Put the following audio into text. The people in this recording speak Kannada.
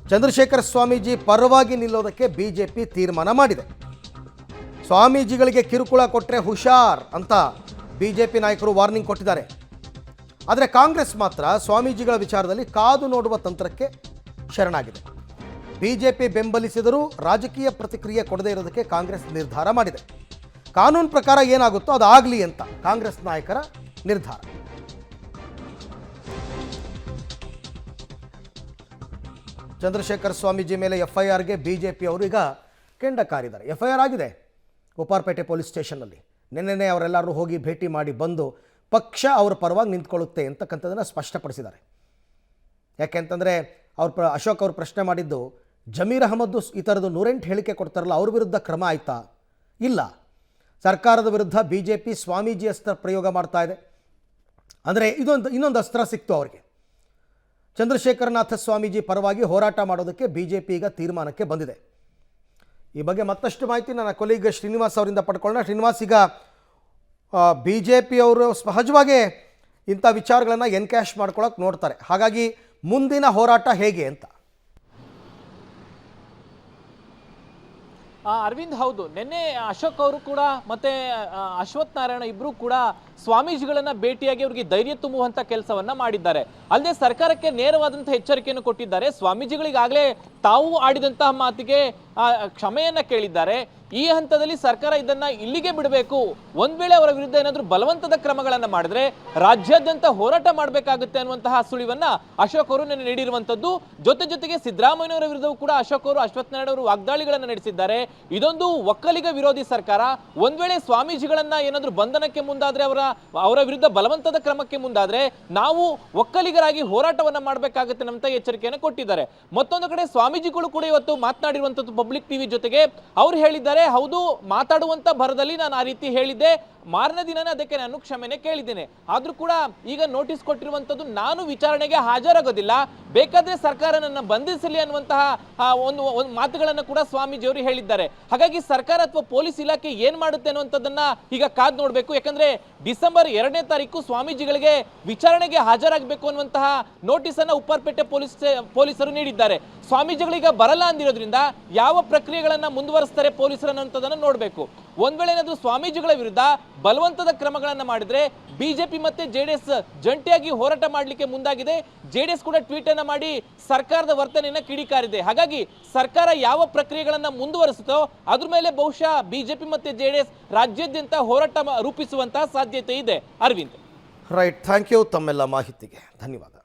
ಚಂದ್ರಶೇಖರ ಸ್ವಾಮೀಜಿ ಪರವಾಗಿ ನಿಲ್ಲೋದಕ್ಕೆ ಬಿಜೆಪಿ ತೀರ್ಮಾನ ಮಾಡಿದೆ. ಸ್ವಾಮೀಜಿಗಳಿಗೆ ಕಿರುಕುಳ ಕೊಟ್ಟರೆ ಹುಷಾರ್ ಅಂತ ಬಿಜೆಪಿ ನಾಯಕರು ವಾರ್ನಿಂಗ್ ಕೊಟ್ಟಿದ್ದಾರೆ. ಆದರೆ ಕಾಂಗ್ರೆಸ್ ಮಾತ್ರ ಸ್ವಾಮೀಜಿಗಳ ವಿಚಾರದಲ್ಲಿ ಕಾದು ನೋಡುವ ತಂತ್ರಕ್ಕೆ ಶರಣಾಗಿದೆ. ಬಿಜೆಪಿ ಬೆಂಬಲಿಸಿದರೂ ರಾಜಕೀಯ ಪ್ರತಿಕ್ರಿಯೆ ಕೊಡದೇ ಇರೋದಕ್ಕೆ ಕಾಂಗ್ರೆಸ್ ನಿರ್ಧಾರ ಮಾಡಿದೆ. ಕಾನೂನು ಪ್ರಕಾರ ಏನಾಗುತ್ತೋ ಅದು ಆಗಲಿ ಅಂತ ಕಾಂಗ್ರೆಸ್ ನಾಯಕರ ನಿರ್ಧಾರ. ಚಂದ್ರಶೇಖರ್ ಸ್ವಾಮೀಜಿ ಮೇಲೆ ಎಫ್ಐಆರ್ಗೆ ಬಿಜೆಪಿ ಅವರು ಈಗ ಕೆಂಡ ಕಾರಿದ್ದಾರೆ. ಎಫ್ಐಆರ್ ಆಗಿದೆ ಉಪ್ಪಾರಪೇಟೆ ಪೊಲೀಸ್ ಸ್ಟೇಷನ್ನಲ್ಲಿ. ನಿನ್ನೆನೇ ಅವರೆಲ್ಲರೂ ಹೋಗಿ ಭೇಟಿ ಮಾಡಿ ಬಂದು ಪಕ್ಷ ಅವರ ಪರವಾಗಿ ನಿಂತ್ಕೊಳ್ಳುತ್ತೆ ಅಂತಕ್ಕಂಥದ್ದನ್ನು ಸ್ಪಷ್ಟಪಡಿಸಿದ್ದಾರೆ. ಯಾಕೆಂತಂದರೆ ಅಶೋಕ್ ಅವರು ಪ್ರಶ್ನೆ ಮಾಡಿದ್ದು, ಜಮೀರ್ ಅಹಮದ್ ಈ ಥರದ್ದು 108 ಹೇಳಿಕೆ ಕೊಡ್ತಾರಲ್ಲ, ಅವ್ರ ವಿರುದ್ಧ ಕ್ರಮ ಆಯ್ತಾ? ಇಲ್ಲ, ಸರ್ಕಾರದ ವಿರುದ್ಧ ಬಿಜೆಪಿ ಸ್ವಾಮೀಜಿ ಅಸ್ತ್ರ ಪ್ರಯೋಗ ಮಾಡ್ತಾ ಇದೆ. ಅಂದರೆ ಇನ್ನೊಂದು ಅಸ್ತ್ರ ಸಿಕ್ತು ಅವರಿಗೆ. ಚಂದ್ರಶೇಖರನಾಥ ಸ್ವಾಮೀಜಿ ಪರವಾಗಿ ಹೋರಾಟ ಮಾಡೋದಕ್ಕೆ ಬಿಜೆಪಿ ಈಗ ತೀರ್ಮಾನಕ್ಕೆ ಬಂದಿದೆ. ಈ ಬಗ್ಗೆ ಮತ್ತಷ್ಟು ಮಾಹಿತಿ ನನ್ನ ಕೊಲೀಗ್ ಶ್ರೀನಿವಾಸ್ ಅವರಿಂದ ಪಡ್ಕೊಳ್ಳೋಣ. ಶ್ರೀನಿವಾಸ್, ಈಗ ಬಿಜೆಪಿ ಅವರು ಸಹಜವಾಗಿ ಇಂಥ ವಿಚಾರಗಳನ್ನು ಎನ್ಕ್ಯಾಶ್ ಮಾಡ್ಕೊಳ್ಳೋಕೆ ನೋಡ್ತಾರೆ. ಹಾಗಾಗಿ ಮುಂದಿನ ಹೋರಾಟ ಹೇಗೆ ಅಂತ? ಅರವಿಂದ್, ಹೌದು, ನಿನ್ನೆ ಅಶೋಕ್ ಅವರು ಕೂಡ ಮತ್ತೆ ಅಶ್ವಥ್ ನಾರಾಯಣ ಇಬ್ರು ಕೂಡ ಸ್ವಾಮೀಜಿಗಳನ್ನ ಭೇಟಿಯಾಗಿ ಅವರಿಗೆ ಧೈರ್ಯ ತುಂಬುವಂತ ಕೆಲಸವನ್ನ ಮಾಡಿದ್ದಾರೆ. ಅಲ್ಲದೆ ಸರ್ಕಾರಕ್ಕೆ ನೇರವಾದಂತಹ ಎಚ್ಚರಿಕೆಯನ್ನು ಕೊಟ್ಟಿದ್ದಾರೆ. ಸ್ವಾಮೀಜಿಗಳಿಗಾಗಲೇ ತಾವು ಆಡಿದಂತಹ ಮಾತಿಗೆ ಕ್ಷಮೆಯನ್ನ ಕೇಳಿದ್ದಾರೆ. ಈ ಹಂತದಲ್ಲಿ ಸರ್ಕಾರ ಇದನ್ನ ಇಲ್ಲಿಗೆ ಬಿಡಬೇಕು. ಒಂದ್ ವೇಳೆ ಅವರ ವಿರುದ್ಧ ಏನಾದ್ರೂ ಬಲವಂತದ ಕ್ರಮಗಳನ್ನ ಮಾಡಿದ್ರೆ ರಾಜ್ಯಾದ್ಯಂತ ಹೋರಾಟ ಮಾಡಬೇಕಾಗುತ್ತೆ ಅನ್ನುವಂತಹ ಸುಳಿವನ್ನ ಅಶೋಕ್ ಅವರು ನಿನ್ನೆ ನೀಡಿರುವಂತದ್ದು. ಜೊತೆಗೆ ಸಿದ್ದರಾಮಯ್ಯನವರ ವಿರುದ್ಧವೂ ಕೂಡ ಅಶೋಕ್ ಅವರು, ಅಶ್ವಥ್ ನಾರಾಯಣ ಅವರು ವಾಗ್ದಾಳಿಗಳನ್ನ ನಡೆಸಿದ್ದಾರೆ. ಇದೊಂದು ಒಕ್ಕಲಿಗ ವಿರೋಧಿ ಸರ್ಕಾರ. ಒಂದ್ ವೇಳೆ ಸ್ವಾಮೀಜಿಗಳನ್ನ ಏನಾದ್ರೂ ಬಂಧನಕ್ಕೆ ಮುಂದಾದ್ರೆ, ಅವರ ವಿರುದ್ಧ ಬಲವಂತದ ಕ್ರಮಕ್ಕೆ ಮುಂದಾದ್ರೆ ನಾವು ಒಕ್ಕಲಿಗರಾಗಿ ಹೋರಾಟವನ್ನ ಮಾಡಬೇಕಾಗುತ್ತೆ ಅಂತ ಎಚ್ಚರಿಕೆಯನ್ನು ಕೊಟ್ಟಿದ್ದಾರೆ. ಮತ್ತೊಂದು ಕಡೆ ಸ್ವಾಮೀಜಿಗಳು ಕೂಡ ಇವತ್ತು ಮಾತನಾಡಿರುವಂತದ್ದು ಪಬ್ಲಿಕ್ ಟಿವಿ ಜೊತೆಗೆ. ಅವ್ರು ಹೇಳಿದ್ದಾರೆ, ಹೌದು, ಮಾತಾಡುವಂತ ಭರದಲ್ಲಿ ನಾನು ಆ ರೀತಿ ಹೇಳಿದ್ದೆ, ಮಾರನೇ ದಿನನೇ ಅದಕ್ಕೆ ನಾನು ಕ್ಷಮೆನೆ ಕೇಳಿದ್ದೇನೆ. ಆದ್ರೂ ಕೂಡ ಈಗ ನೋಟಿಸ್ ಕೊಟ್ಟಿರುವಂತದ್ದು, ನಾನು ವಿಚಾರಣೆಗೆ ಹಾಜರಾಗೋದಿಲ್ಲ, ಬೇಕಾದ್ರೆ ಸರ್ಕಾರ ನನ್ನ ಬಂಧಿಸಲಿ ಅನ್ನುವಂತಹ ಒಂದು ಮಾತುಗಳನ್ನ ಕೂಡ ಸ್ವಾಮೀಜಿಯವರು ಹೇಳಿದ್ದಾರೆ. ಹಾಗಾಗಿ ಸರ್ಕಾರ ಅಥವಾ ಪೊಲೀಸ್ ಇಲಾಖೆ ಏನ್ ಮಾಡುತ್ತೆ ಅನ್ನುವಂಥದ್ದನ್ನ ಈಗ ಕಾದ್ ನೋಡ್ಬೇಕು. ಯಾಕಂದ್ರೆ ಡಿಸೆಂಬರ್ 2ನೇ ತಾರೀಕು ಸ್ವಾಮೀಜಿಗಳಿಗೆ ವಿಚಾರಣೆಗೆ ಹಾಜರಾಗಬೇಕು ಅನ್ನುವಂತಹ ನೋಟಿಸ್ ಅನ್ನ ಉಪ್ಪಾರಪೇಟೆ ಪೊಲೀಸರು ನೀಡಿದ್ದಾರೆ. ಸ್ವಾಮೀಜಿಗಳೀಗ ಬರಲ್ಲ ಅಂದಿರೋದ್ರಿಂದ ಯಾವ ಪ್ರಕ್ರಿಯೆಗಳನ್ನ ಮುಂದುವರಿಸ್ತಾರೆ ಪೊಲೀಸರು ಅನ್ನೋಂಥದ್ದನ್ನ ನೋಡ್ಬೇಕು. ಒಂದ್ ವೇಳೆ ಏನಾದ್ರೂ ಸ್ವಾಮೀಜಿಗಳ ವಿರುದ್ಧ ಬಲವಂತದ ಕ್ರಮಗಳನ್ನ ಮಾಡಿದ್ರೆ ಬಿಜೆಪಿ ಮತ್ತೆ ಜೆಡಿಎಸ್ ಜಂಟಿಯಾಗಿ ಹೋರಾಟ ಮಾಡಲಿಕ್ಕೆ ಮುಂದಾಗಿದೆ. ಜೆಡಿಎಸ್ ಕೂಡ ಟ್ವೀಟ್ ಅನ್ನ ಮಾಡಿ ಸರ್ಕಾರದ ವರ್ತನೆಯನ್ನ ಕಿಡಿಕಾರಿದೆ. ಹಾಗಾಗಿ ಸರ್ಕಾರ ಯಾವ ಪ್ರಕ್ರಿಯೆಗಳನ್ನ ಮುಂದುವರಿಸುತ್ತೋ ಅದ್ರ ಮೇಲೆ ಬಹುಶಃ ಬಿಜೆಪಿ ಮತ್ತೆ ಜೆಡಿಎಸ್ ರಾಜ್ಯಾದ್ಯಂತ ಹೋರಾಟ ರೂಪಿಸುವಂತಹ ಸಾಧ್ಯತೆ ಇದೆ. ಅರವಿಂದ್, ರೈಟ್, ಥ್ಯಾಂಕ್ ಯು ತಮ್ಮೆಲ್ಲ ಮಾಹಿತಿಗೆ ಧನ್ಯವಾದ.